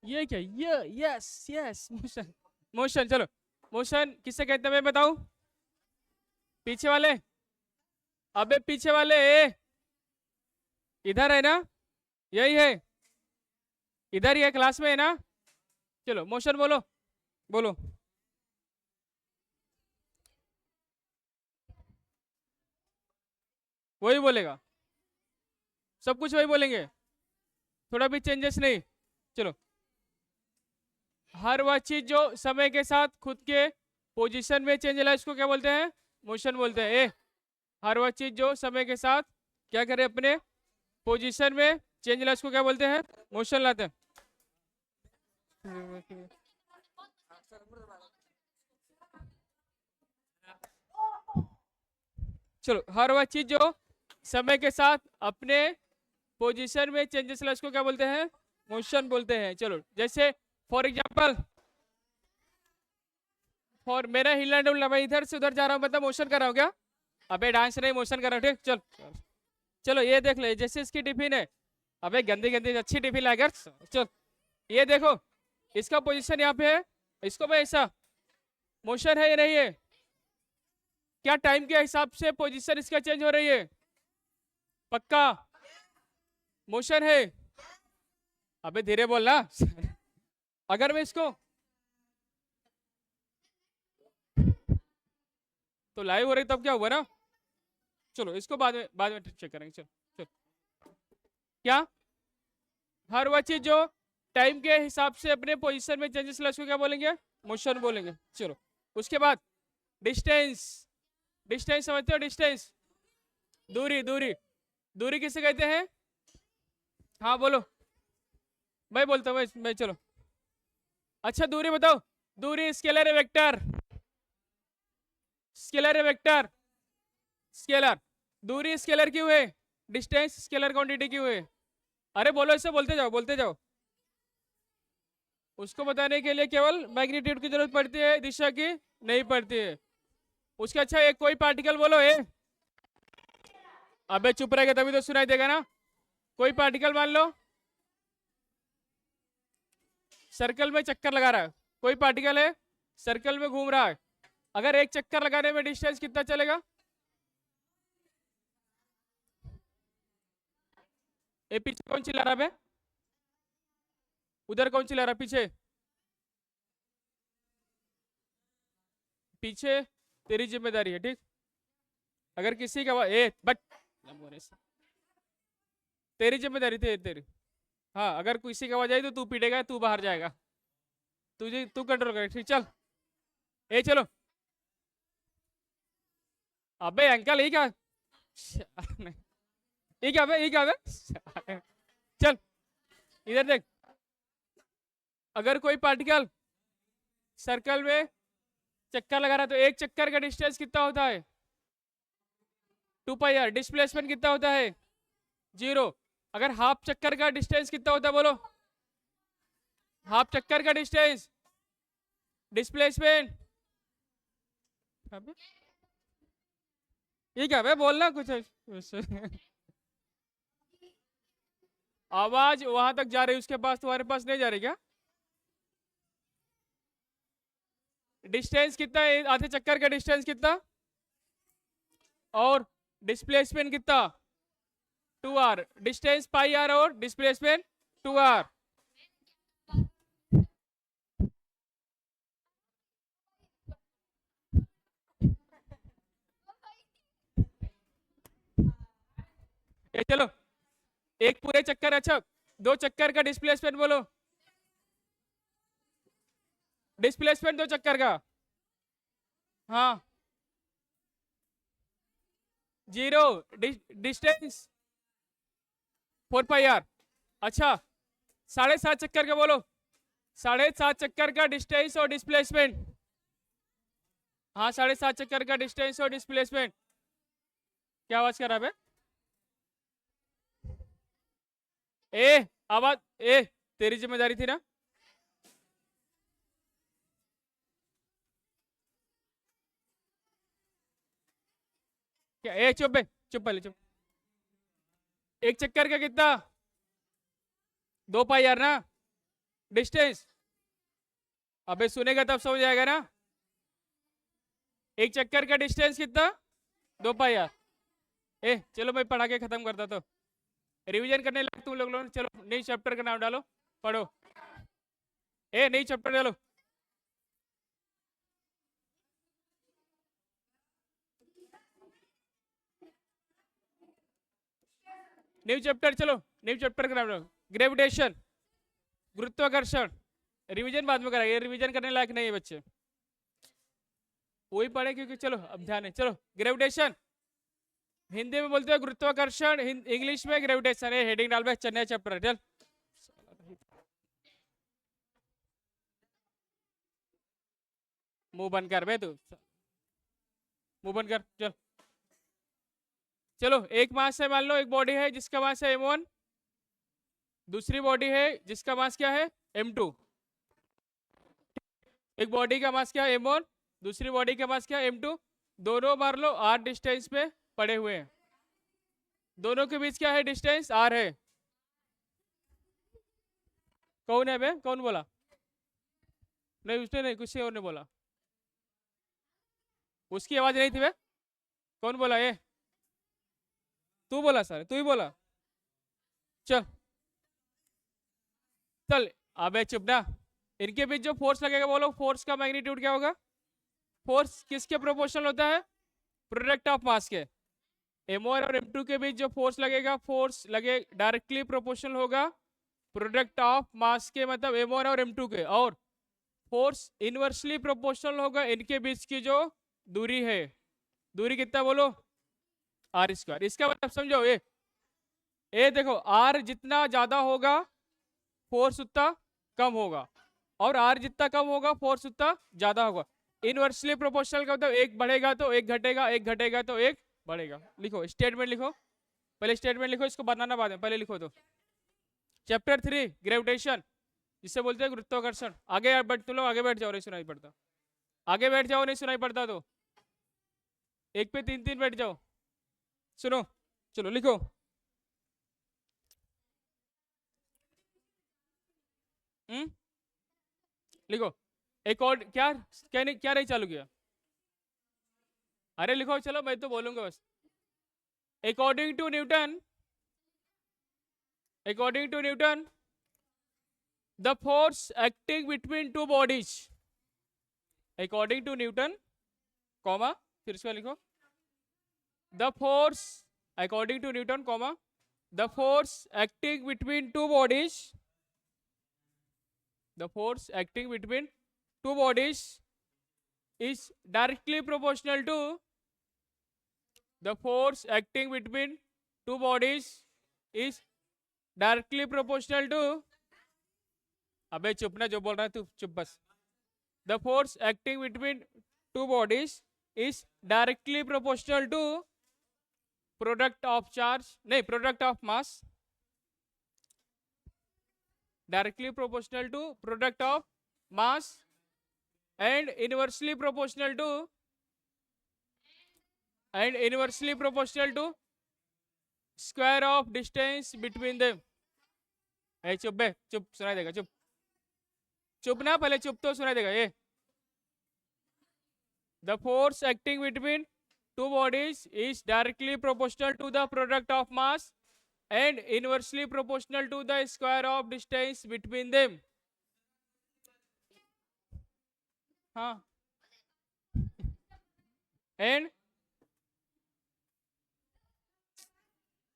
ये क्या, ये यस यस, मोशन। मोशन, चलो मोशन किससे कहते हैं मैं बताऊं? पीछे वाले। अबे पीछे वाले, इधर है ना, यही है, इधर ही है, क्लास में है ना। चलो मोशन बोलो, बोलो। वही बोलेगा, सब कुछ वही बोलेंगे, थोड़ा भी चेंजेस नहीं। चलो, हर वह चीज जो समय के साथ खुद के पोजीशन में चेंज ला, इसको क्या बोलते हैं? मोशन बोलते हैं। हर वह चीज जो समय के साथ क्या करे, अपने पोजीशन में चेंज ला, इसको क्या बोलते हैं? मोशन लाते हैं। चलो, हर वह चीज जो समय के साथ अपने पोजीशन में चेंजेस ला, इसको क्या बोलते हैं? मोशन बोलते हैं। चलो, जैसे फॉर एग्जाम्पल, फॉर मेरा हिलना डुलना, मैं इधर से उधर जा रहा हूँ, मतलब मोशन कर रहा हूँ क्या? अबे डांस नहीं, मोशन कर रहा हूँ, ठीक। चल, चलो ये देख ले, जैसे इसकी टिफिन है। अबे गंदी गंदी अच्छी टिफिन लाकर, चल ये देखो, इसका पोजीशन यहाँ पे है, इसको मैं ऐसा, मोशन है या नहीं है? क्या टाइम के हिसाब से पोजीशन इसका चेंज हो रही है? पक्का मोशन है। अबे धीरे बोलना। अगर मैं इसको, तो लाइव हो रही तब क्या हुआ ना। चलो इसको बाद में चेक करेंगे। चलो चलो, क्या, हर वह चीज जो टाइम के हिसाब से अपने पोजीशन में चेंजेस ला, उसको क्या बोलेंगे? मोशन बोलेंगे। चलो, उसके बाद डिस्टेंस। डिस्टेंस समझते हो? डिस्टेंस, दूरी, दूरी। दूरी किसे कहते हैं? हाँ बोलो, मैं बोलता हूँ, मैं चलो। अच्छा दूरी बताओ। दूरी स्केलर है वेक्टर? स्केलर है वेक्टर? स्केलर। दूरी स्केलर क्यों है? डिस्टेंस स्केलर क्वांटिटी क्यों है? अरे बोलो, इसे बोलते जाओ, बोलते जाओ। उसको बताने के लिए केवल मैग्नीट्यूड की जरूरत पड़ती है, दिशा की नहीं पड़ती है। उसके अच्छा एक कोई पार्टिकल बोलो, अबे चुप रहेगा तभी तो सुनाई देगा ना। कोई पार्टिकल मान लो सर्कल में चक्कर लगा रहा है, कोई पार्टिकल है सर्कल में घूम रहा है, अगर एक चक्कर लगाने में डिस्टेंस कितना चलेगा? ये पीछे कौन चिल्ला रहा है? उधर कौन चिल्ला रहा है पीछे? पीछे तेरी जिम्मेदारी है, ठीक। अगर किसी का बट, तेरी जिम्मेदारी, तेरी तेरी। हाँ, अगर किसी का आवाज आई तो तू पीटेगा, तू बाहर जाएगा, तुझे तू कंट्रोल कर, ठीक। चल, चलो। अबे अंकल, ये क्या? नहीं, ये क्या बे, ये क्या बे? चल इधर देख, अगर कोई पार्टिकल सर्कल में चक्कर लगा रहा है तो एक चक्कर का डिस्टेंस कितना होता है? 2 पाई आर। डिस्प्लेसमेंट कितना होता है? 0। अगर हाफ चक्कर का डिस्टेंस कितना होता है बोलो? हाफ चक्कर का डिस्टेंस, डिस्प्लेसमेंट। ये क्या है, बोलना कुछ। आवाज वहां तक जा रही है उसके पास, तुम्हारे पास नहीं जा रही क्या? डिस्टेंस कितना है आधे चक्कर का डिस्टेंस कितना? और डिस्प्लेसमेंट कितना? 2 आर। डिस्टेंस पाई आर और डिस्प्लेसमेंट 2 आर। चलो, एक पूरे चक्कर, अच्छा 2 चक्कर का डिस्प्लेसमेंट बोलो। डिस्प्लेसमेंट 2 चक्कर का, हाँ 0। Distance 4 pi r. अच्छा 7.5 चक्कर का बोलो। 7.5 चक्कर का डिस्टेंस और डिस्प्लेसमेंट, हाँ 7.5 चक्कर का डिस्टेंस और डिस्प्लेसमेंट। क्या आवाज कर रहा है? आवाज, तेरी जिम्मेदारी थी ना। क्या, चुप बे, चुप पहले चुप। एक चक्कर का कितना? 2 पाई आर ना। डिस्टेंस। अबे सुनेगा तब समझ आएगा ना। एक चक्कर का डिस्टेंस कितना, 2 पाई आर। चलो मैं पढ़ा के खत्म करता, तो रिवीजन करने लग तुम लोग। चलो नई चैप्टर का नाम डालो, पढ़ो। नई चैप्टर डालो। न्यू चैप्टर, चलो न्यू चैप्टर का नाम डालो, ग्रेविटेशन, गुरुत्वाकर्षण। रिवीजन बाद में कराएंगे, रिवीजन करने लायक नहीं है बच्चे, वही पढ़े क्योंकि चलो अब ध्यान है। चलो ग्रेविटेशन हिंदी में बोलते हैं गुरुत्वाकर्षण, इंग्लिश में ग्रेविटेशन है। हेडिंग डाल पे चेन्नई चैप्टर। चल मुंह बंद कर बे तू, मुंह बंद कर। चल चलो एक मास है, मान लो एक बॉडी है जिसका मास है m1, दूसरी बॉडी है जिसका मास क्या है m2। एक बॉडी का मास क्या है m1, दूसरी बॉडी का मास क्या है m2। दोनों मान लो r डिस्टेंस पे पड़े हुए हैं, दोनों के बीच क्या है डिस्टेंस r है। कौन है बे, कौन बोला? नहीं उसने नहीं, किसी और ने बोला, उसकी आवाज नहीं थी बे। कौन बोला? ये तू बोला सर, तू ही बोला। चल चल अबे चुप ना। इनके बीच जो फोर्स लगेगा बोलो, फोर्स का मैग्नीट्यूड क्या होगा? फोर्स किसके प्रोपोर्शनल होता है? प्रोडक्ट ऑफ मास के। m1 और m2 के बीच जो फोर्स लगेगा, फोर्स लगे डायरेक्टली प्रोपोर्शनल होगा प्रोडक्ट ऑफ मास के, मतलब m1 और m2 के। और फोर्स इनवर्सली प्रोपोर्शनल होगा इनके बीच की जो दूरी है। दूरी कितना बोलो? r²। इसका मतलब समझो, ये देखो r जितना ज्यादा होगा फोर्स उतना कम होगा, और r जितना कम होगा फोर्स उतना ज्यादा होगा। इनवर्सली प्रोपोर्शनल का मतलब एक बढ़ेगा तो एक घटेगा, एक घटेगा तो एक बढ़ेगा। लिखो स्टेटमेंट, लिखो पहले स्टेटमेंट लिखो, इसको बनाना बाद में, पहले लिखो। तो चैप्टर 3 ग्रेविटेशन, जिसे बोलते हैं गुरुत्वाकर्षण। आगे बैठ, तुम लोग आगे बैठ जाओ, नहीं सुनाई पड़ता। आगे बैठ जाओ, नहीं सुनाई पड़ता तो एक पे 3 3 बैठ जाओ। सुनो चलो लिखो। लिखो। एक और क्या क्या नहीं, क्या नहीं चालू किया? अरे लिखो, चलो मैं तो बोलूंगा बस। According to Newton, according to Newton the force acting between two bodies. According to Newton comma, फिर इसका लिखो the force, according to Newton comma the force acting between two bodies, the force acting between two bodies is directly proportional to the force acting between two bodies is directly proportional to, अबे चुप ना, जो बोल रहा है तू चुप बस। the force acting between two bodies is directly proportional to product of charge, नहीं product of mass, directly proportional to product of mass and inversely proportional to square of distance between them। चुप बे, चुप, सुनाई देगा, चुप चुप ना, पहले चुप तो सुनाई देगा। ये the force acting between two bodies is directly proportional to the product of mass and inversely proportional to the square of distance between them। हाँ, and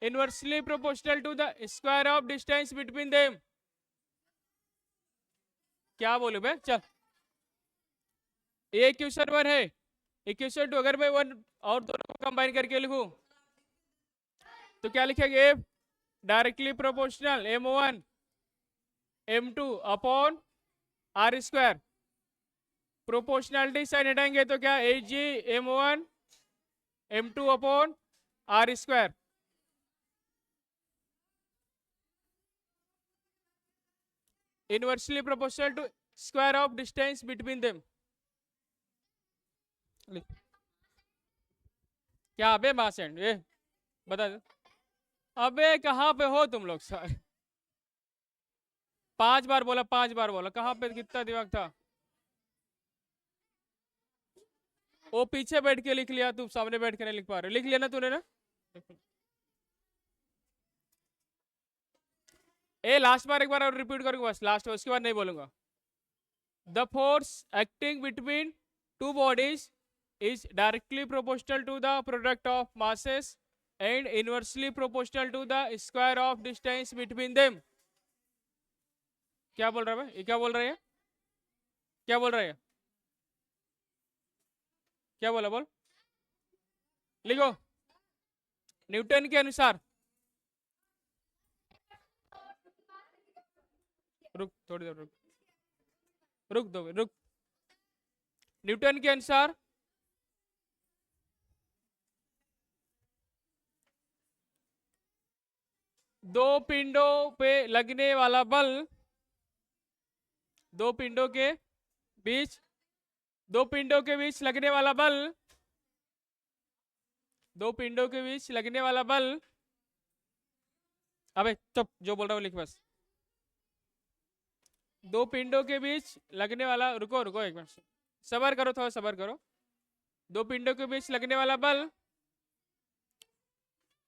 inversely proportional to the square of distance between them। क्या बोलूं मैं? चल, ये equation 1 है, equation 2 अगर मैं 1 और दोनों को कंबाइन करके लिखूं तो क्या लिखेंगे? Directly proportional m1 m2 upon r²। Proportionality sign हटाएंगे तो क्या Hg m1 m2 upon r²। Inversely proportional to square of distance between them. क्या अबे मास एंड ये बता दो। अबे कहाँ पे हो तुम लोग सारे? 5 बार बोला, 5 बार बोला, कहाँ पे कितना दिमाग था? वो पीछे बैठ के लिख लिया, तू सामने बैठ के नहीं लिख पा रहे, लिख लिया ना तूने ना? ए लास्ट बार एक बार और रिपीट करूंगा बस, लास्ट, उसके बाद नहीं बोलूंगा। The force acting between two bodies is directly proportional to the product of masses and inversely proportional to the square of distance between them। क्या बोल रहा है? ये क्या बोल रहे हैं? क्या बोल रहे हैं? क्या बोला? बोल, लिखो। न्यूटन के अनुसार, रुक थोड़ी देर, रुक दो, रुक। न्यूटन के अनुसार दो पिंडों पे लगने वाला बल, दो पिंडों के बीच, दो पिंडों के बीच लगने वाला बल, दो पिंडों के बीच लगने वाला बल, अबे चुप, जो बोल रहा हूँ लिख बस। दो पिंडों के बीच लगने वाला, रुको रुको एक मिनट, सबर करो, थोड़ा सबर करो। दो पिंडों के बीच लगने वाला बल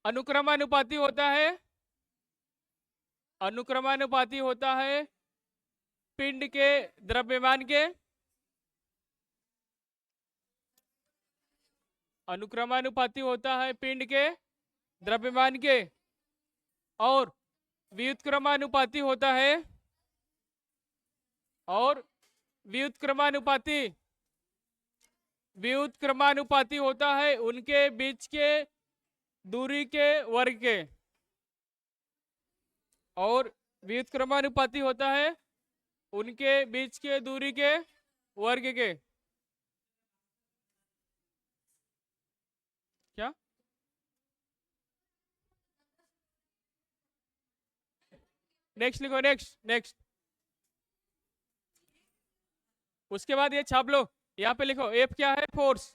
अनुक्रमानुपाती होता है, अनुक्रमानुपाती होता है पिंड के द्रव्यमान के, अनुक्रमानुपाती होता है पिंड के द्रव्यमान के, और व्युत्क्रमानुपाती होता है, और व्युत्क्रमानुपाती, व्युत्क्रमानुपाती होता है उनके बीच के दूरी के वर्ग के, और व्युत्क्रमानुपाती होता है उनके बीच के दूरी के वर्ग के। क्या? नेक्स्ट लिखो, नेक्स्ट नेक्स्ट। उसके बाद ये छाप लो, यहाँ पे लिखो एफ क्या है? फोर्स।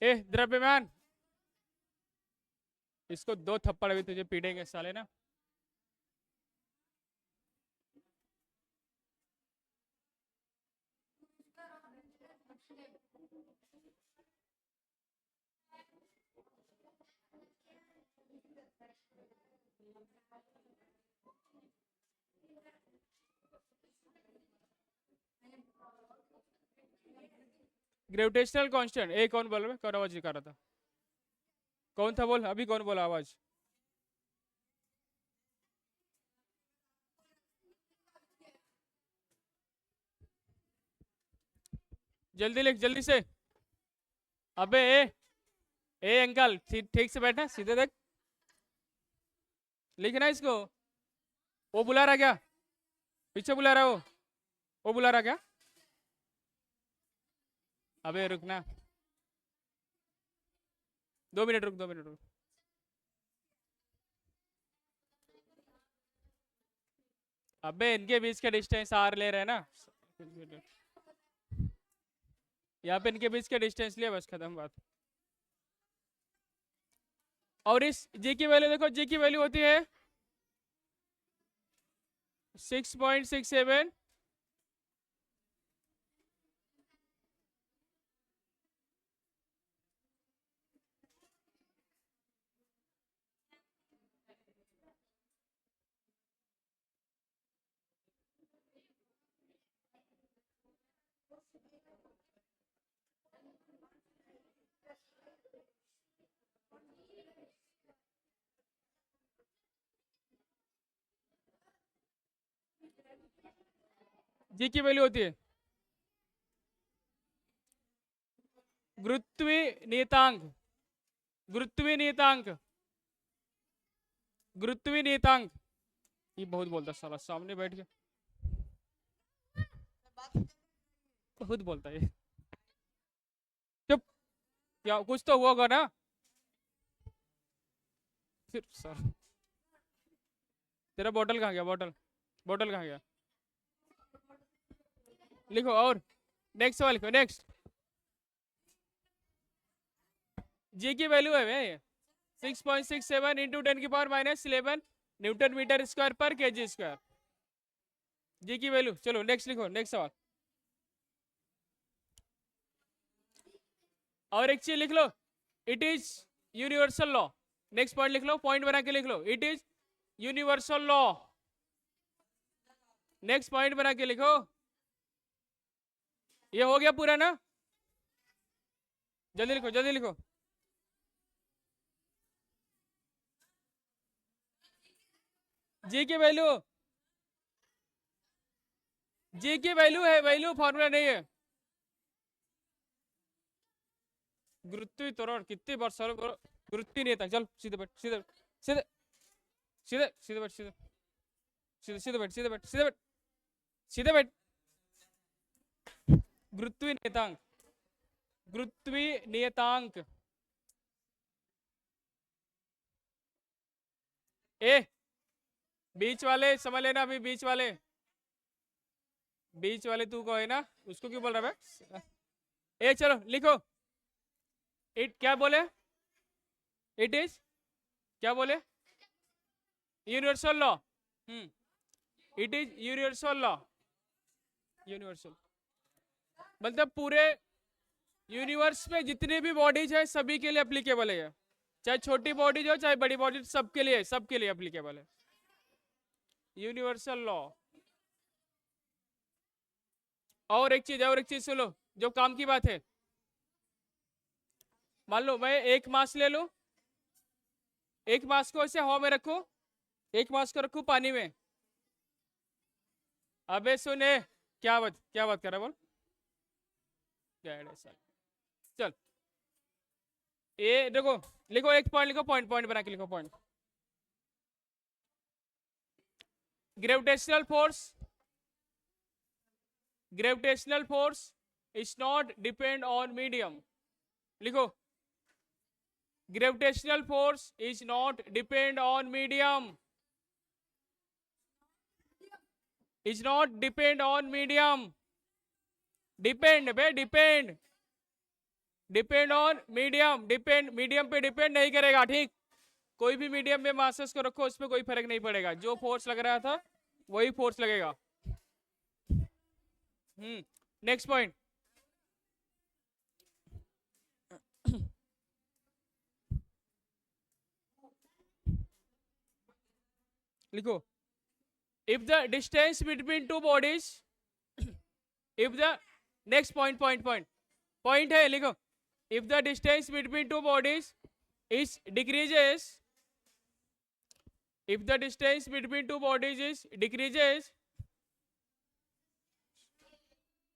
ए द्रव्यमान, इसको दो थप्पड़ भी तुझे पीटेंगे साले ना। ग्रेविटेशनल कांस्टेंट, ए कौन बोल रहा है? कौन आवाज निकाल रहा था? कौन था बोल, अभी कौन बोला आवाज? जल्दी लिख, जल्दी से। अबे ए अंकल, ठीक से बैठना, सीधे देख, लिखना इसको। वो बुला रहा क्या? पीछे बुला रहा वो बुला रहा क्या? अबे रुकना, 2 मिनट रुक, 2 मिनट रुक। अबे इनके बीच का डिस्टेंस आर ले रहे हैं ना, यहाँ पे इनके बीच का डिस्टेंस लिया, बस खत्म बात। और इस जी की वैल्यू देखो, जी की वैल्यू होती है 6.67, जी की वैल्यू होती है गुरुत्वीय नियतांक, गुरुत्वीय नियतांक, गुरुत्वीय नियतांक। ये बहुत बोलता साला, सामने बैठ के। खुद बोलता है। चुप, क्या कुछ तो हुआ होगा ना फिर सर। तेरा बॉटल कहाँ गया, बॉटल बॉटल कहाँ गया? लिखो और नेक्स्ट सवाल लिखो, नेक्स्ट। जी की वैल्यू है भाई 6.67 इंटू 10⁻11 न्यूटन मीटर स्क्वायर पर केजी स्क्वायर। जी की वैल्यू। चलो नेक्स्ट लिखो, नेक्स्ट सवाल। और एक चीज लिख लो, it is universal law. Next point लिख लो, पॉइंट बना के लिख लो, it is universal law. Next point बना के लिखो। ये हो गया पूरा ना? जल्दी लिखो, जल्दी लिखो। जी की वैल्यू, जी की वैल्यू है, वैल्यू फॉर्मूला नहीं है। गुरुत्व त्वरण कितने वर्ष गुरुत्व नहीं था। चल सीधे बैठ, सीधे सीधे सीधे सीधे बैठ, सीधे सीधे सीधे बैठ, सीधे बैठ, सीधे बैठ, सीधे बैठ। गुरुत्व नियतांक, गुरुत्व नियतांक। ए बीच वाले समझ लेना, अभी बीच वाले, बीच वाले तू को है ना, उसको क्यों बोल रहा है? ए चलो लिखो, इट क्या बोले, इट इज क्या बोले, universal law. It is universal law. Universal मतलब पूरे यूनिवर्स में जितने भी बॉडीज है सभी के लिए एप्लीकेबल है, चाहे छोटी बॉडीज हो चाहे बड़ी बॉडीज, सबके लिए, सबके लिए एप्लीकेबल है यूनिवर्सल लॉ। और एक चीज, और एक चीज सुनो जो काम की बात है। मान लो मैं एक मास ले लूं, एक मास को ऐसे हवा में रखूं, एक मास को रखूं पानी में। अबे सुने, क्या बात कर रहा है बोल, क्या है सर। चल ये देखो, लिखो एक पॉइंट लिखो, पॉइंट पॉइंट बना के लिखो point. Gravitational force, gravitational force is not depend on medium. लिखो, gravitational force is not depend on medium, is not depend on medium. Depend बे, depend, depend on medium, depend medium पे depend नहीं करेगा, ठीक? कोई भी मीडियम में masses को रखो, उसमें कोई फर्क नहीं पड़ेगा, जो फोर्स लग रहा था वही फोर्स लगेगा। Next point. लिखो, if the distance between two bodies, if the next point है, लिखो, if the distance between two bodies is decreases, if the distance between two bodies is decreases,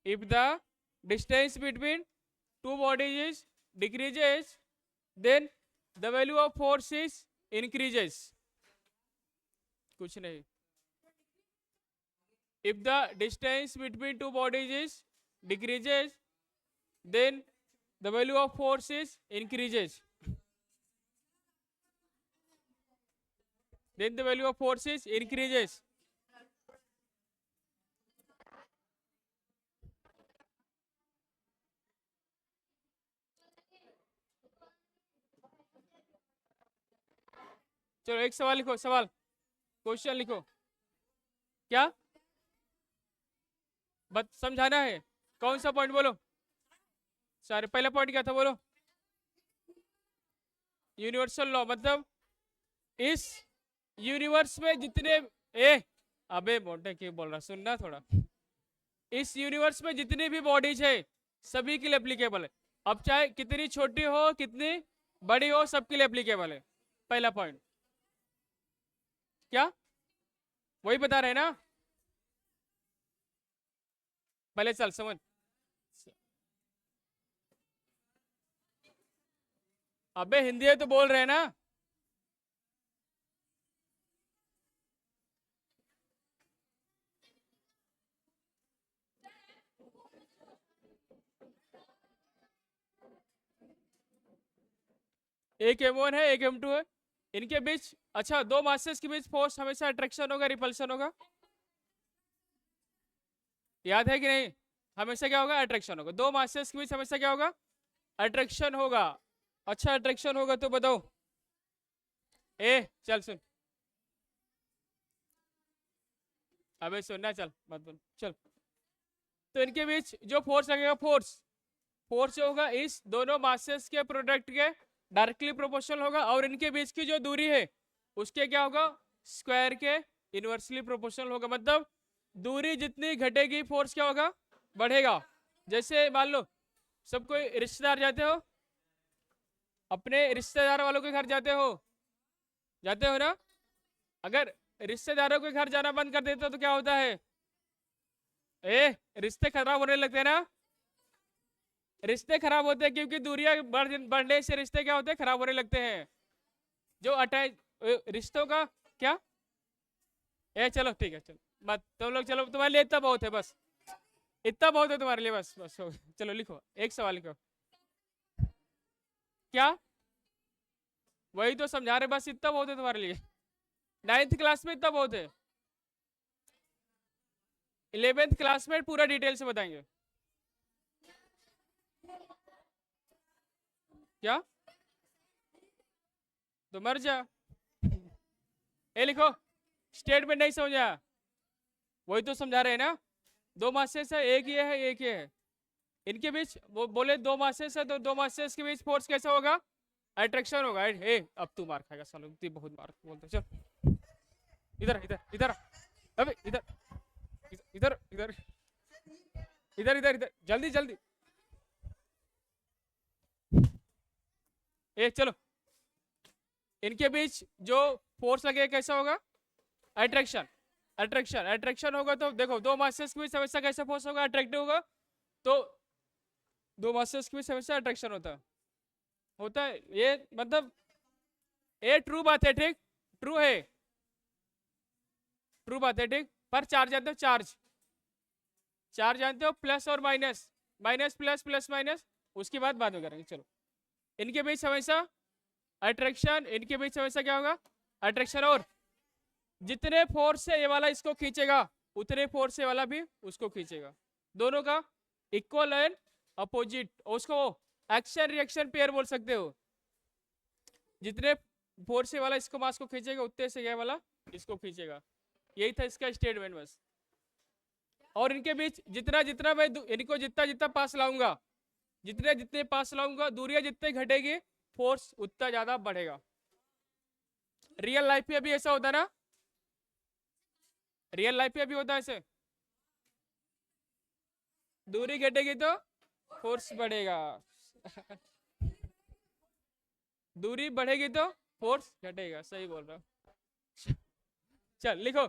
if the distance between two bodies is decreases, then the value of force is increases। कुछ नहीं। If the distance between two bodies is decreases, then the value of force is increases, then the value of force is increases। चलो एक सवाल लिखो, सवाल question लिखो। क्या बत समझाना है? कौन सा पॉइंट बोलो सारे, पहला पॉइंट क्या था बोलो? यूनिवर्सल लॉ मतलब इस यूनिवर्स में जितने, ए अबे मोटे क्यों बोल रहा, सुनना थोड़ा। इस यूनिवर्स में जितनी भी बॉडीज है सभी के लिए एप्लीकेबल है। अब चाहे कितनी छोटी हो कितनी बड़ी हो, सबके लिए एप्लीकेबल है। पहला पॉइंट क्या, वही बता रहे ना? पहले चल समझ, अबे हिंदी है तो बोल रहे हैं ना। एक m1 है, एक m2 है, इनके बीच, अच्छा, दो मासेस के बीच फोर्स हमेशा अट्रैक्शन होगा, रिपल्शन होगा, याद है कि नहीं? हमेशा क्या होगा? अट्रैक्शन होगा। दो मासेस के बीच हमेशा क्या होगा? अट्रैक्शन होगा। अच्छा, अट्रैक्शन होगा तो बताओ, चल सुन, अबे सुनना, चल मत बोल, चल। तो इनके बीच जो फोर्स लगेगा, फोर्स फोर्स जो होगा इस दोनों मासेस के प्रोडक्ट के डायरेक्टली प्रोपोर्शनल होगा, और इनके बीच की जो दूरी है उसके क्या होगा? स्क्वायर के इनवर्सली प्रोपोर्शनल होगा। मतलब दूरी जितनी घटेगी फोर्स क्या होगा? बढ़ेगा। जैसे मान लो सब कोई रिश्तेदार जाते हो, अपने रिश्तेदार वालों के घर जाते हो ना? अगर रिश्तेदारों के घर जाना बंद कर देते हो तो क्या होता है? रिश्ते खराब होने लगते हैं ना? रिश्ते खराब होते हैं क्योंकि दूरियां बढ़ने से रिश्ते क्या होते हैं? खराब होने लगते हैं। जो अटैच रिश्तों का क्या, चलो ठीक है, चलो मत तुम लोग, चलो तुम्हारे लिए इतना बहुत है, बस इतना बहुत है तुम्हारे लिए, बस बस हो गया। चलो लिखो, एक सवाल लिखो। क्या? वही तो समझा रहे, बस इतना बहुत है तुम्हारे लिए। 9th क्लास में इतना बहुत है। 11th क्लास में पूरा डिटेल से बताएंगे। क्या? तो मर जा। लिखो, स्टेटमेंट नहीं समझा? वही तो समझा रहे हैं ना। दो मासेस है, एक ये है, एक ये है, इनके बीच वो बोले दो मासेस है, तो दो मासेस के बीच फोर्स कैसा होगा? अट्रैक्शन होगा। अब तू मार खाएगा सालों, तू बहुत मार बोलते। चल इधर इधर इधर, अबे इधर इधर इधर इधर इधर इधर, जल्दी जल्दी। चलो, इनके बीच जो फोर्स लगेगा कैसा होगा? अट्रैक्शन। अट्रैक्शन होगा तो देखो, दो मासेस के बीच हमेशा कैसा फोर्स होगा? अट्रैक्टिव होगा। तो दो मासेस के बीच हमेशा अट्रैक्शन होता है ये, मतलब ये ट्रू बात है, ठीक, ट्रू है, ट्रू बात है, ठीक। पर चार्ज जानते हो? चार्ज जानते हो? प्लस और minus, minus plus, plus minus, उसकी बात बाद में करेंगे। चलो, इनके बीच हमेशा अट्रैक्शन, इनके बीच हमेशा क्या होगा? अट्रैक्शन। और जितने फोर्स से ये वाला इसको खींचेगा उतने फोर्स से वाला भी उसको खींचेगा। दोनों का इक्वल एंड अपोजिट, उसको एक्शन रिएक्शन पेयर बोल सकते हो। जितने फोर्स से वाला इसको मास को खींचेगा उतने से ये वाला इसको खींचेगा। यही था इसका स्टेटमेंट बस। और इनके बीच जितना जितना मैं इनको जितना जितना पास लाऊंगा, जितने जितने पास लाऊंगा, दूरियां जितने घटेगी फोर्स उतना ज्यादा बढ़ेगा। रियल लाइफ में भी ऐसा होता है ना? रियल लाइफ में भी होता है ऐसे। दूरी घटेगी तो फोर्स बढ़ेगा। दूरी बढ़ेगी तो फोर्स घटेगा, सही बोल रहा हूँ। चल लिखो,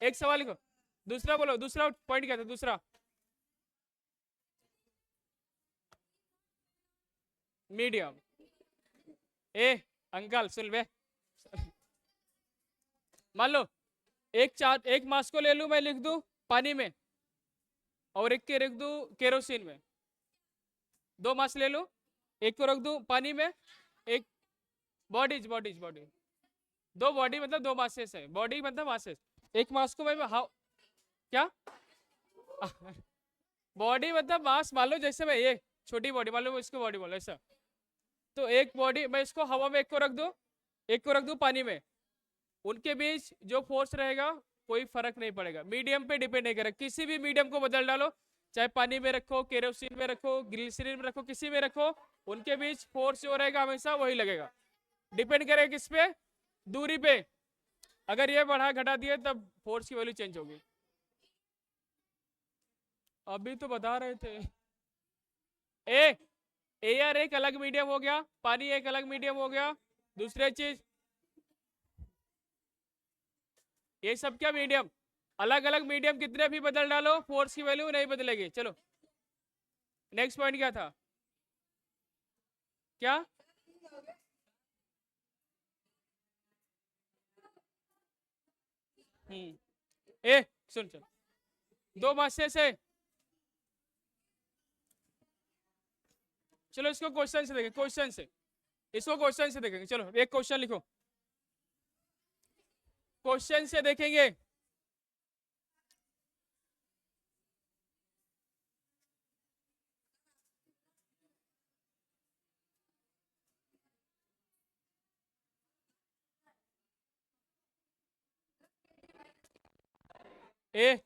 एक सवाल लिखो। दूसरा बोलो, दूसरा पॉइंट क्या था? दूसरा मीडियम। अंकल सुन बे, मान लो एक मास को ले लूं मैं, लिख दूं पानी में, और एक के रख दूं केरोसिन में। दो मास ले लूं, एक को रख दूं पानी में, एक बॉडी। दो बॉडी मतलब दो मासेस है, बॉडी मतलब मासेस। एक मास को मैं क्या? बॉडी मतलब मास, मान लो जैसे मैं ये छोटी बॉडी, मान लो इसको बॉडी बोलो ऐसा। तो एक बॉडी मैं इसको हवा में, एक को रख दूं पानी में, उनके बीच जो फोर्स रहेगा कोई फर्क नहीं पड़ेगा। मीडियम पे डिपेंड नहीं करेगा। किसी भी मीडियम को बदल डालो, चाहे पानी में रखो, केरोसिन में रखो, ग्लिसरीन में रखो, किसी में रखो, उनके बीच फोर्स जो रहेगा हमेशा वही लगेगा। डिपेंड करेगा किस पे? दूरी पे। अगर ये बढ़ा घटा दिए तब फोर्स की वैल्यू चेंज होगी। अभी तो बता रहे थे। एयर एक अलग मीडियम हो गया, पानी एक अलग मीडियम हो गया। दूसरी चीज, ये सब क्या मीडियम? अलग अलग मीडियम कितने भी बदल डालो फोर्स की वैल्यू नहीं बदलेगी। चलो नेक्स्ट पॉइंट क्या था? क्या? सुन चल, दो मासे से, चलो इसको क्वेश्चन से देखें, क्वेश्चन से। इसको क्वेश्चन से देखेंगे। चलो एक क्वेश्चन लिखो, क्वेश्चन से देखेंगे। ए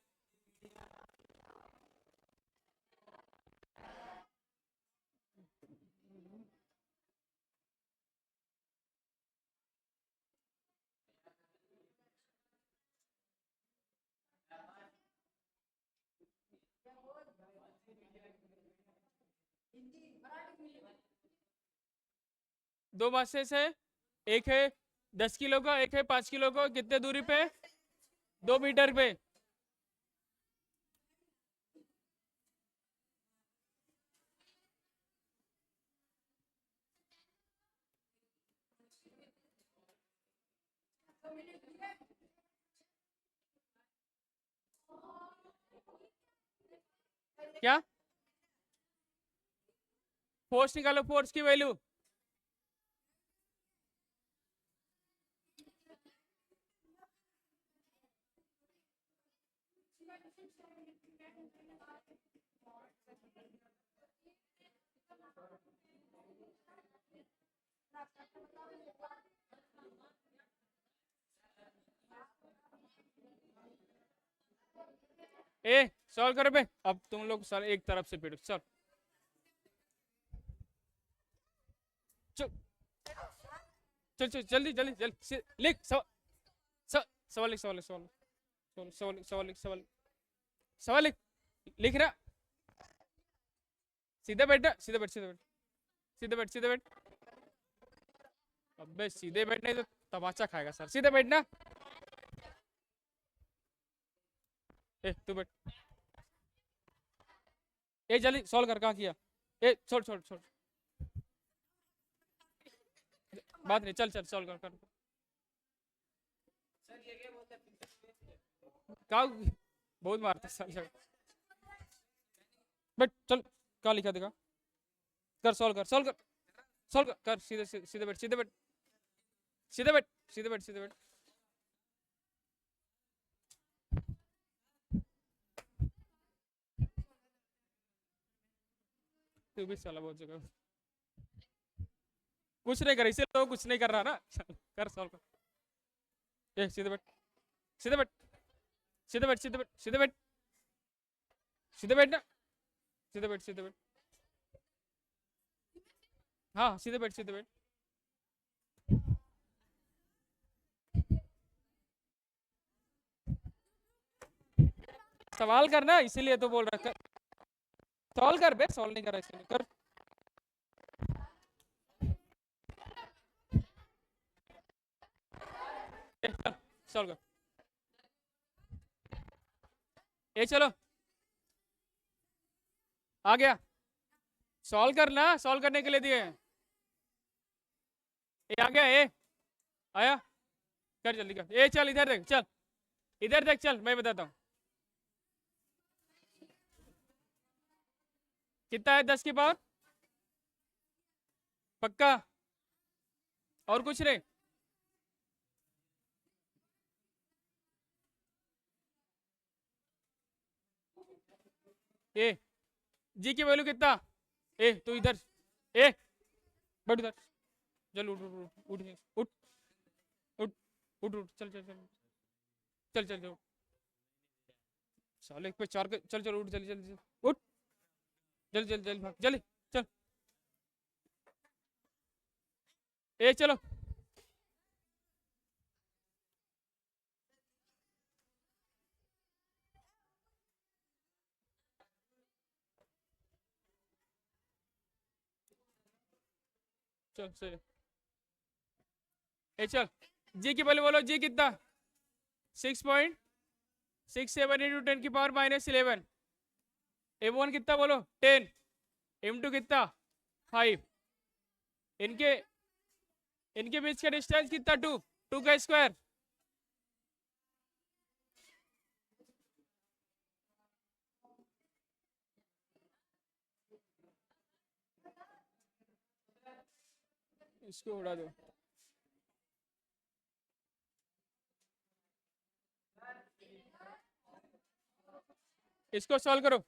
2 बसेस है, एक है 10 किलो का, एक है 5 किलो का, कितने दूरी पे? 2 मीटर पे। क्या फोर्स निकालो, फोर्स की वैल्यू। ए सॉल्व करो बे, अब तुम लोग सर एक तरफ से पीटो। चल चल चल चल, जल्दी जल्दी जल्दी लिख। सवाल लिख, सवाल लिख, सवाल लिख, सवाल लिख, सवाल लिख, सवाल, सवाल लिख, लिख रहा। सीधे बैठ, सीधे बैठ, सीधे बैठ, सीधे बैठ, सीधे बैठ। अबे सीधे बैठने तो तमाचा खाएगा सर, सीधे बैठना। ए तू बैठ। ए जल्दी सॉल्व कर, कहाँ किया? ए छोड़ छोड़ छोड़, बात नहीं, चल चल सॉल्व कर कर। कहाँ बहुत मारता सर। बैठ चल, कहाँ लिखा देखा? कर सॉल्व कर, सॉल्व कर, सॉल्व कर, कर सीधे सीधे सीधे बैठ, सीधे बैठ, सीधे बैठ, सीधे बैठ, सीधे बैठ। तू भी साला बहुत जगह कुछ नहीं कर, इसे तो कुछ नहीं कर रहा ना। चल कर सॉल्व कर। ए सीधे बैठ, सीधे बैठ, सीधे बैठ, सीधे बैठ, सीधे बैठ, सीधे बैठना, सीधे बैठ, सीधे बैठ। हाँ सीधे बैठ, सीधे बैठ। सवाल करना, इसीलिए तो बोल रहा। सॉल्व कर बे, सॉल्व नहीं कर रहा इसीलिए कर। सॉल्व कर। ए चलो आ गया, सॉल्व करना, सॉल्व करने के लिए दिए। ए आ गया, ए आया, कर जल्दी कर। ए चल इधर देख, चल इधर देख, चल मैं बताता हूँ कितना है। 10 की पावर, पक्का? और कुछ नहीं? ए जी की वैल्यू कितना? ए तू इधर, ए बैठ उधर, चल उठ उठ उठ उठ उठ उठ उठ, चल चल चल चल चल चल, साले पे 4 के, चल चल उठ, जल्दी जल्दी उठ, जल्दी जल्दी जल्दी भाग, जल्दी चल। ए चलो चल सही। ए चल जी की वैल्यू बोलो, जी कितना? 6.67 × 10⁻11। M1 कितना बोलो? 10। M2 कितना? 5। इनके इनके बीच का डिस्टेंस कितना? 2। 2 का स्क्वायर। इसको उड़ा दो। इसको सॉल्व करो,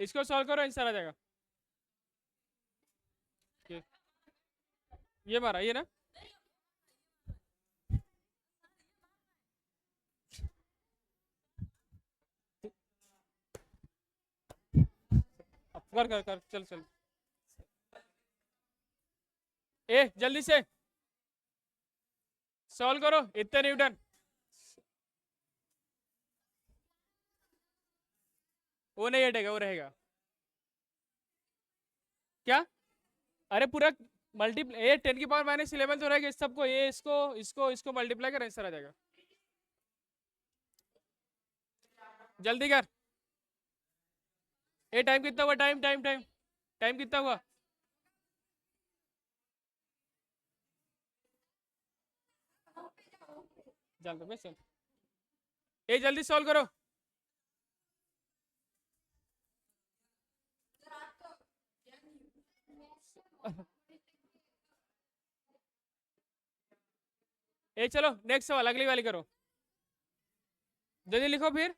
इसको सॉल्व करो, आंसर आ जाएगा। ये मारा ये ना, कर कर कर, चल चल। ए जल्दी से सॉल्व करो, इतने न्यूटन। वो नहीं हटेगा, वो रहेगा क्या? अरे पूरा मल्टीप्लाई, ये 10⁻11 तो रहेगा इस सबको, ये इसको मल्टीप्लाई कर, आंसर आ जाएगा। जल्दी कर। ये टाइम कितना हुआ? टाइम टाइम टाइम टाइम कितना हुआ? चल तो चल, ये जल्दी सॉल्व करो। ए चलो नेक्स्ट सवाल, अगली वाली करो, जल्दी लिखो फिर।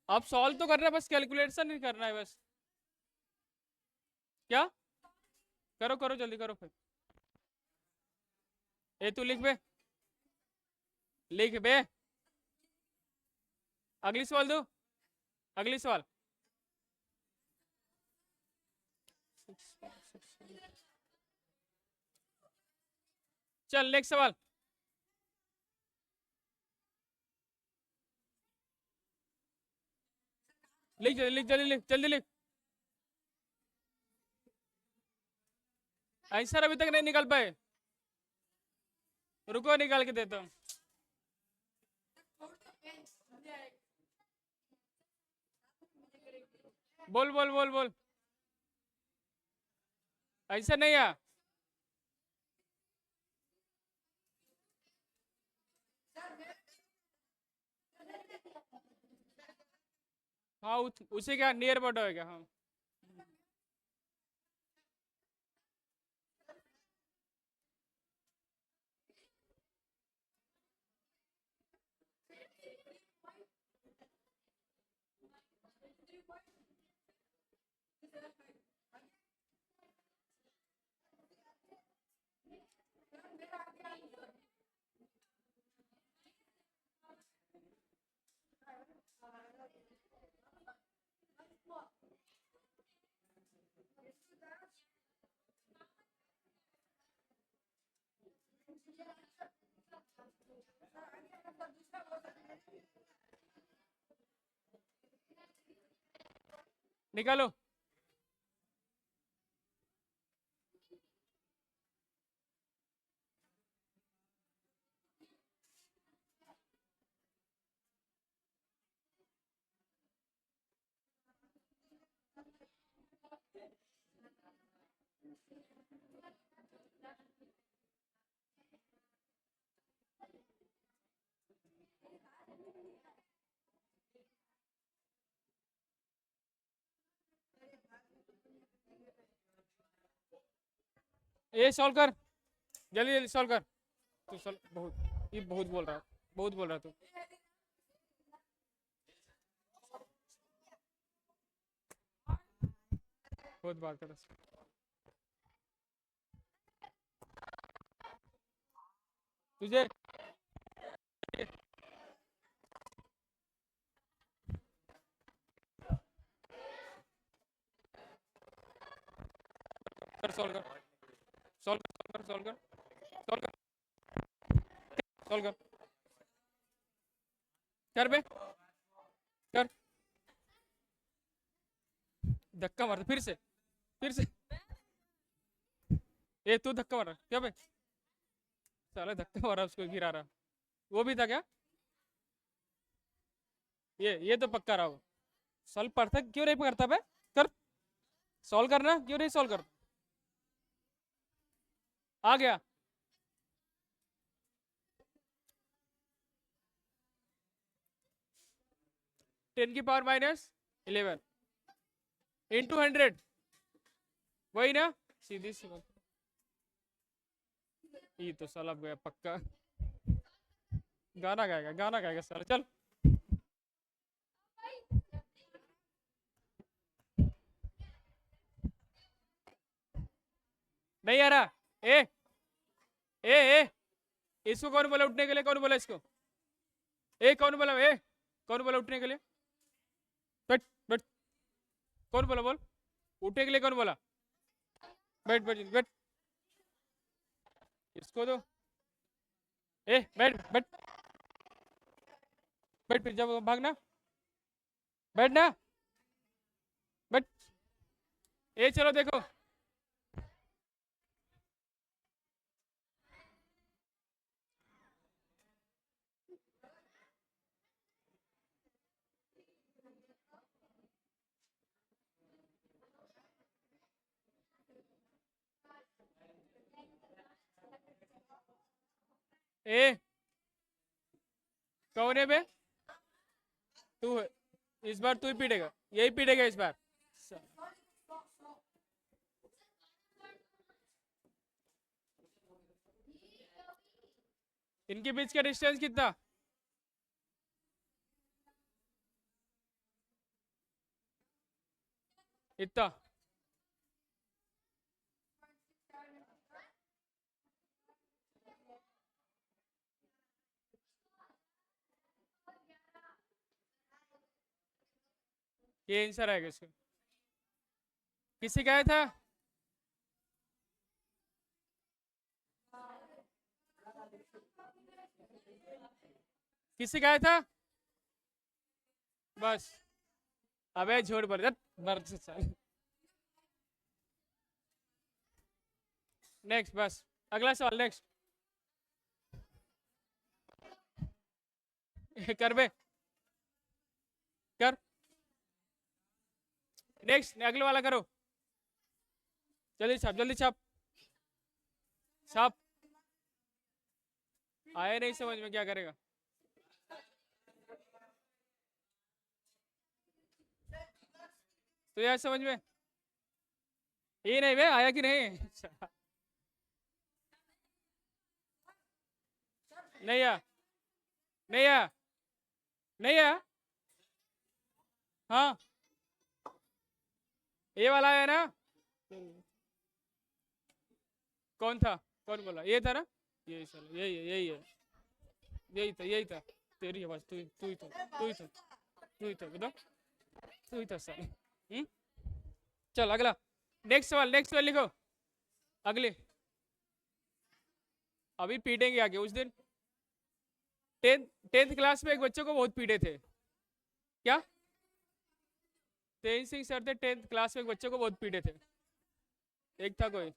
आप सॉल्व तो करना है, बस कैलकुलेशन नहीं करना है बस। क्या? करो करो जल्दी करो फिर। ए तू लिख बे, लिख बे। अगली सवाल दो, अगली सवाल। चल नेक्स्ट सवाल। लिख जल्दी, लिख जल्दी, लिख जल्दी, लिख। आंसर अभी तक नहीं निकल पाए, रुको निकाल के देता हूँ। बोल बोल बोल बोल, आंसर नहीं है। हाँ उसे क्या नियर अबाउट होगा, हाँ। निकालो। ये सॉल्व कर, जल्दी जल्दी सॉल्व कर। तू सॉल्व, बहुत ये बहुत बोल रहा, बहुत बोल रहा तू। बहुत बात कर। तुझे कर, सॉल्व कर, सॉल्व कर, सॉल्व कर, सॉल्व कर, सॉल्व कर, कर बे, कर। धक्का मार फिर से, फिर से। ए तू धक्का मारा क्या बे? साला धक्का मारा, उसको गिरा रहा। वो भी था क्या? ये तो पक्का रहा वो। सॉल्व पढ़ता क्यों नहीं करता बे? कर, सॉल्व करना क्यों नहीं सॉल्व कर? आ गया। 10⁻11 इंटू 100, वही ना? सीधी सी बात। ये तो साला अब गया पक्का। गाना गाएगा साला, चल। नहीं आ रहा। ए ए इसको कौन बोला उठने के लिए? कौन बोला इसको? कौन बोला? कौन बोला उठने के लिए? बैठ बैठ। कौन बोला? बोल। उठने के लिए कौन बोला? बैठ बैठ बैठ। इसको दो। बैठ बैठ बैठ, फिर जब भागना। बैठना। बैठ। चलो देखो। ए कौन है बे? तू है। इस बार तू ही पीटेगा, यही पीटेगा इस बार। इनके बीच का डिस्टेंस कितना? इतना। ये आंसर आएगा इसका। किसी का था? किसी का था? बस। अबे झूठ बोल रहा, मर से साल। नेक्स्ट, बस। अगला सवाल, नेक्स्ट। कर बे, कर। नेक्स्ट, अगले वाला करो। जल्दी छाप, जल्दी छाप। छाप। आया नहीं समझ में, क्या करेगा? तो यार समझ में ये नहीं बे, आया कि नहीं? नहीं आया। नहीं आया। नहीं आया। हाँ, ये वाला है ना? कौन था? कौन बोला? ये था ना? यही सर, यही है, यही है। यही था, यही था। तेरी आवाज, तू ही था, तू ही था, तू ही था, बता। तू ही था सर। चल अगला। नेक्स्ट सवाल, नेक्स्ट सवाल लिखो। अगले। अभी पीटेंगे आगे। उस दिन टेंथ टेंथ क्लास में एक बच्चे को बहुत पीटे थे। क्या? तेज सिंह सर थे, टेंथ क्लास में एक बच्चे को बहुत पीटे थे। एक था कोई।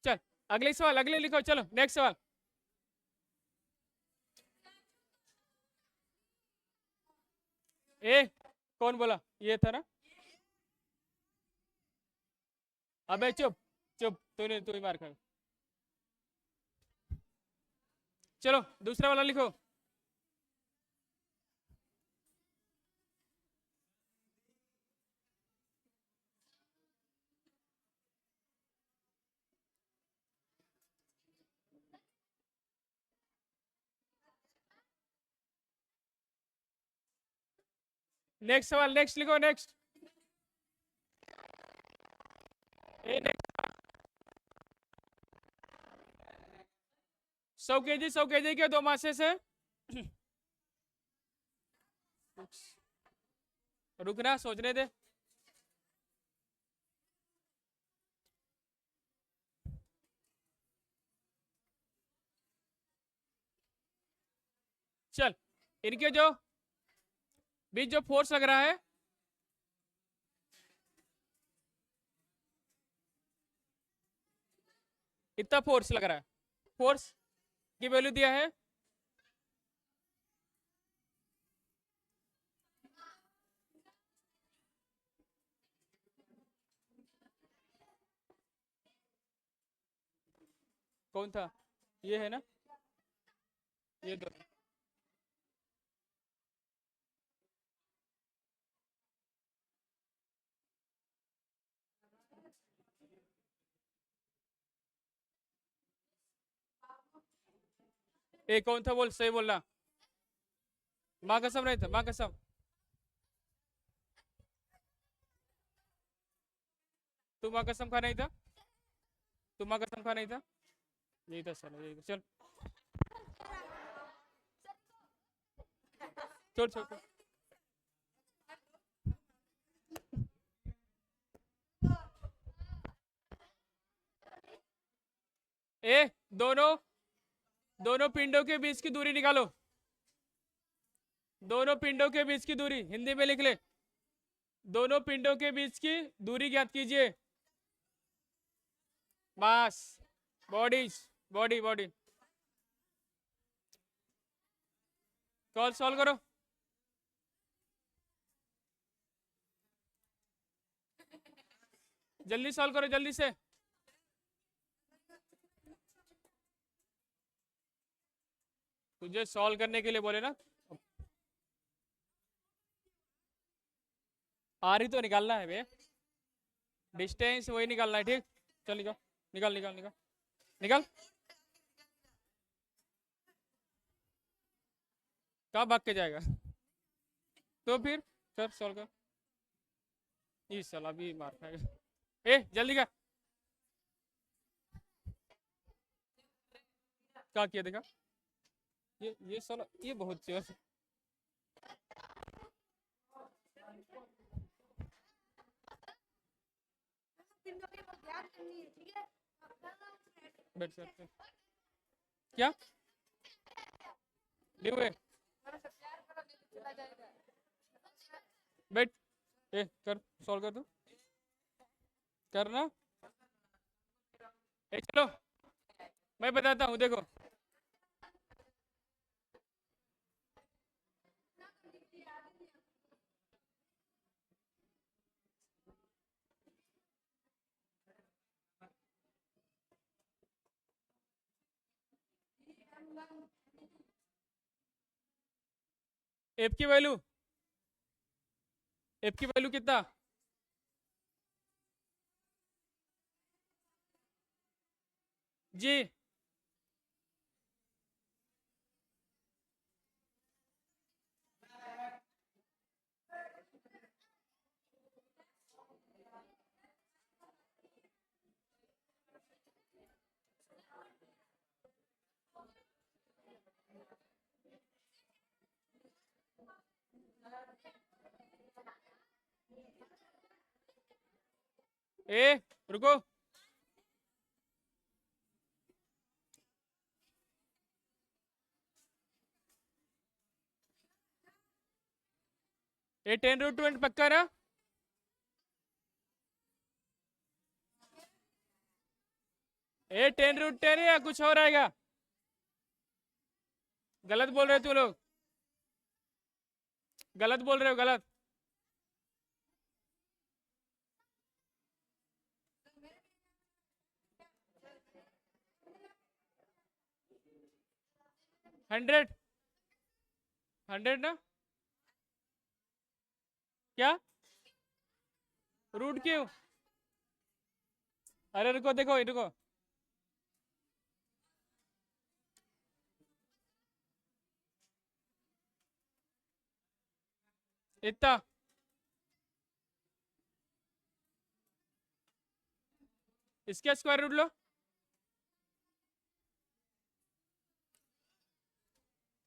चल अगले सवाल, अगले लिखो, चलो नेक्स्ट सवाल। कौन बोला? ये था ना? अबे चुप, चुप, तू ही मार खा। चलो दूसरा वाला लिखो। नेक्स्ट सवाल, नेक्स्ट लिखो, नेक्स्ट। नेक्स्ट। 100 kg, 100 kg के दो मासे से। रुकना, सोचने दे। चल, इनके जो बीच जो फोर्स लग रहा है, इतना फोर्स लग रहा है। फोर्स की वैल्यू दिया है। कौन था? ये है ना? ये दो। ए कौन था बोल, सही बोलना। माँ कसम नहीं था, माँ कसम। तू माँ कसम खा नहीं था, तू माँ कसम खा नहीं था। यही था साला, यही था। चल छोड़ छोड़ छोड़। ए दोनों दोनों पिंडों के बीच की दूरी निकालो। दोनों पिंडों के बीच की दूरी हिंदी में लिख ले। दोनों पिंडों के बीच की दूरी ज्ञात कीजिए। Mass, bodies, body body. Call solve करो। जल्दी सॉल्व करो, जल्दी से। तुझे सॉल्व करने के लिए बोले ना। आर ही तो निकालना है बे, डिस्टेंस वही निकालना है, ठीक। चल निकाल, निकाल निकाल निकाल निकाल। कहाँ भाग के जाएगा? तो फिर कर सॉल्व कर। ये साला भी मार खाएगा। ए जल्दी कर। क्या किया देखा? ये साला ये बहुत चोर। बैठ सकते हैं। क्या ड्यू है? बैठ। ए कर, सॉल्व कर दो, करना। ए चलो, मैं बताता हूँ, देखो। एफ की वैल्यू, एफ की वैल्यू कितना? जी। ए रुको। ए 10√20 पक्का ना? ए 10√10 या कुछ और आएगा? गलत बोल रहे हो तू लोग, गलत बोल रहे हो, गलत। हंड्रेड, हंड्रेड ना? क्या रूट क्यों? अरे रुको, देखो रुको। इतना इसके स्क्वायर रूट लो।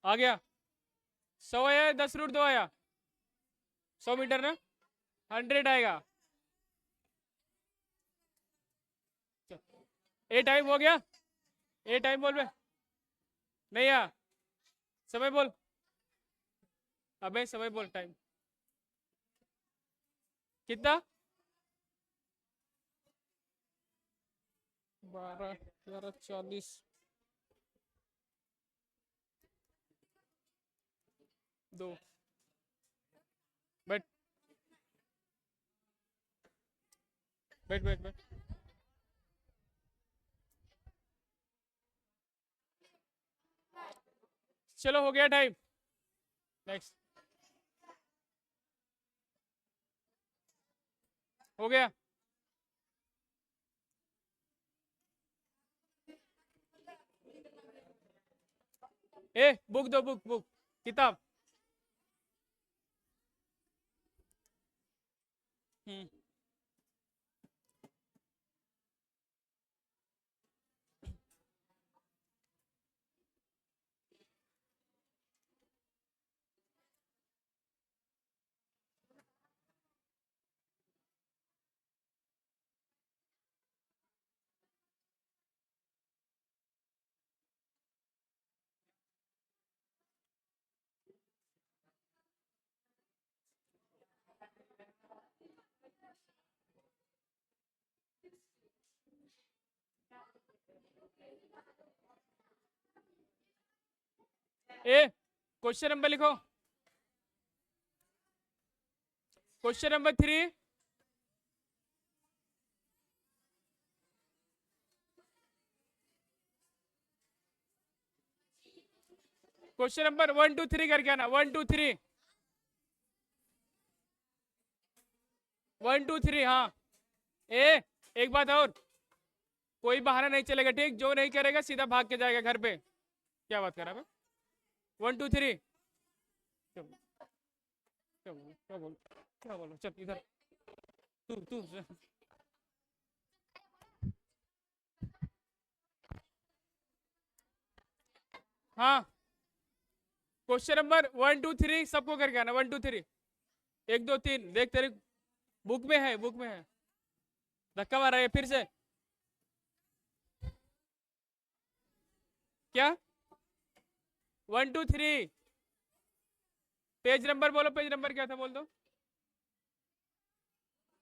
आ गया 100 आया, 10√2 आया। 100 मीटर ना? 100 आएगा। ए टाइम हो गया। ए टाइम बोल बे। नहीं आ, समय बोल। अबे समय बोल, टाइम कितना? 12, 11, 40। दो। बैठ बैठ बैठ बैठ। चलो हो गया टाइम। नेक्स्ट। हो गया। ए बुक दो, बुक बुक किताब। हम्म। ए क्वेश्चन नंबर लिखो, क्वेश्चन नंबर 3। क्वेश्चन नंबर 1 2 3 करके आना, 1 2 3, 1 2 3। हाँ ए एक बात और, कोई बहाना नहीं चलेगा, ठीक? जो नहीं करेगा सीधा भाग के जाएगा घर पे। क्या बात कर रहा है? 1 2 3। क्या बोलो, क्या बोलो, क्या बोलो, क्या बोलो, चल इधर। तू तू हाँ क्वेश्चन नंबर 1 2 3 सबको करके आना, 1 2 3, 1 2 3। देख तेरे बुक में है, बुक में है। धक्का मारा है फिर से क्या? 1 2 3 पेज नंबर बोलो, पेज नंबर क्या था बोल दो।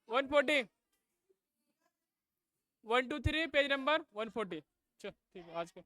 140, 1 2 3 पेज नंबर 140। चल ठीक है आज को।